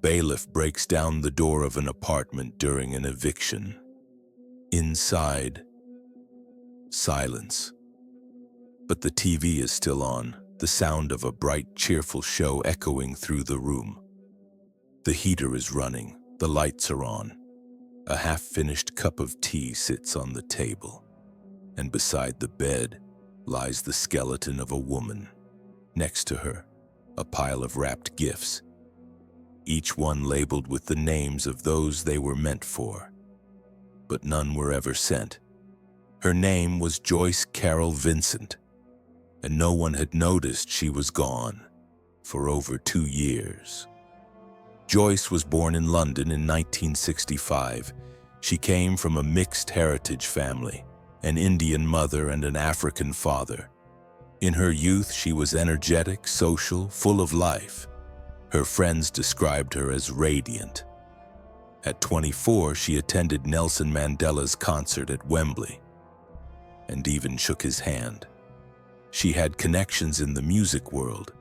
bailiff breaks down the door of an apartment during an eviction. Inside, silence. But the TV is still on, the sound of a bright, cheerful show echoing through the room. The heater is running, the lights are on. A half-finished cup of tea sits on the table, and beside the bed lies the skeleton of a woman. Next to her, a pile of wrapped gifts, each one labeled with the names of those they were meant for, but none were ever sent. Her name was Joyce Carol Vincent, and no one had noticed she was gone for over 2 years. Joyce was born in London in 1965. She came from a mixed heritage family, an Indian mother and an African father. In her youth, she was energetic, social, full of life. Her friends described her as radiant. At 24, she attended Nelson Mandela's concert at Wembley and even shook his hand. She had connections in the music world.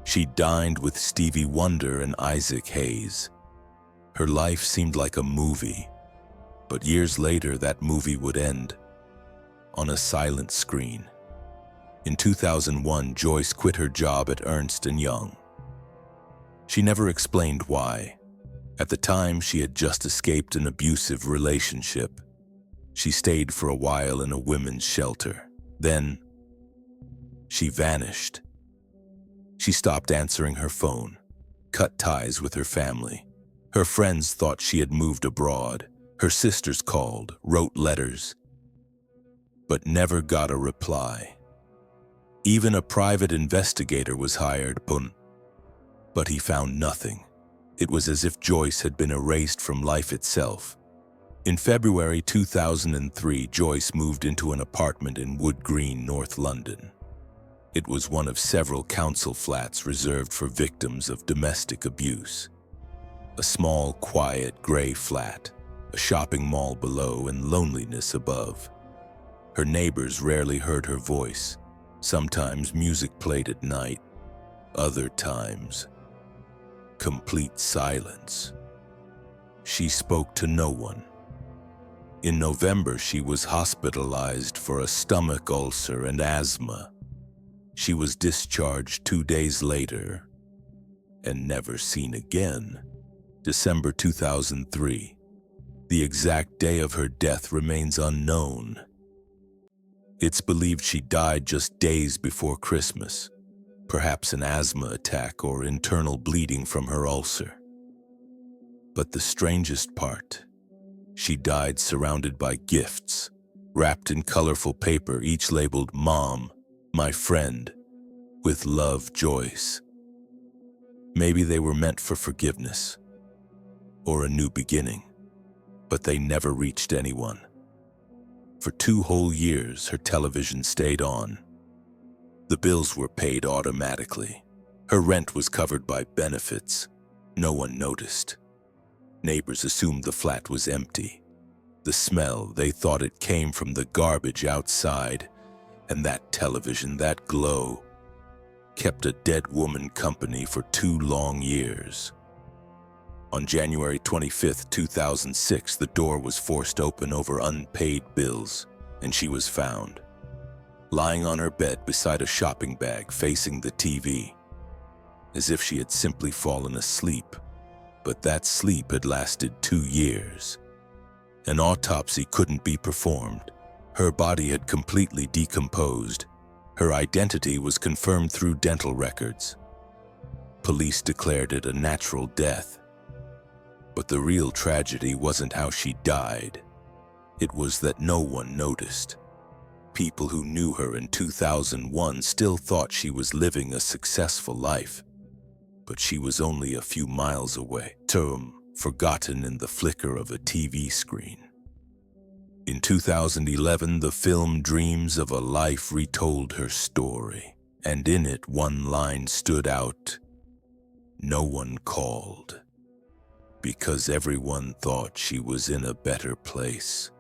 She dined with Stevie Wonder and Isaac Hayes. Her life seemed like a movie, but years later that movie would end on a silent screen. In 2001, Joyce quit her job at Ernst & Young. She never explained why. At the time, she had just escaped an abusive relationship. She stayed for a while in a women's shelter. Then, she vanished. She stopped answering her phone, cut ties with her family. Her friends thought she had moved abroad. Her sisters called, wrote letters, but never got a reply. Even a private investigator was hired, but he found nothing. It was as if Joyce had been erased from life itself. In February 2003, Joyce moved into an apartment in Wood Green, North London. It was one of several council flats reserved for victims of domestic abuse. A small, quiet, gray flat, a shopping mall below and loneliness above. Her neighbors rarely heard her voice. Sometimes music played at night, other times, complete silence. She spoke to no one. In November, she was hospitalized for a stomach ulcer and asthma. She was discharged 2 days later and never seen again. December 2003. The exact day of her death remains unknown. It's believed she died just days before Christmas, perhaps an asthma attack or internal bleeding from her ulcer. But the strangest part, she died surrounded by gifts, wrapped in colorful paper, each labeled "Mom, my friend, with love, Joyce." Maybe they were meant for forgiveness or a new beginning, but they never reached anyone. For 2 whole years, her television stayed on. The bills were paid automatically. Her rent was covered by benefits. No one noticed. Neighbors assumed the flat was empty. The smell, they thought it came from the garbage outside, and that television, that glow, kept a dead woman company for 2 long years. On January 25, 2006, the door was forced open over unpaid bills, and she was found, lying on her bed beside a shopping bag facing the TV, as if she had simply fallen asleep. But that sleep had lasted 2 years. An autopsy couldn't be performed. Her body had completely decomposed. Her identity was confirmed through dental records. Police declared it a natural death. But the real tragedy wasn't how she died. It was that no one noticed. People who knew her in 2001 still thought she was living a successful life. But she was only a few miles away, forgotten in the flicker of a TV screen. In 2011, the film Dreams of a Life retold her story, and in it one line stood out: "No one called, because everyone thought she was in a better place."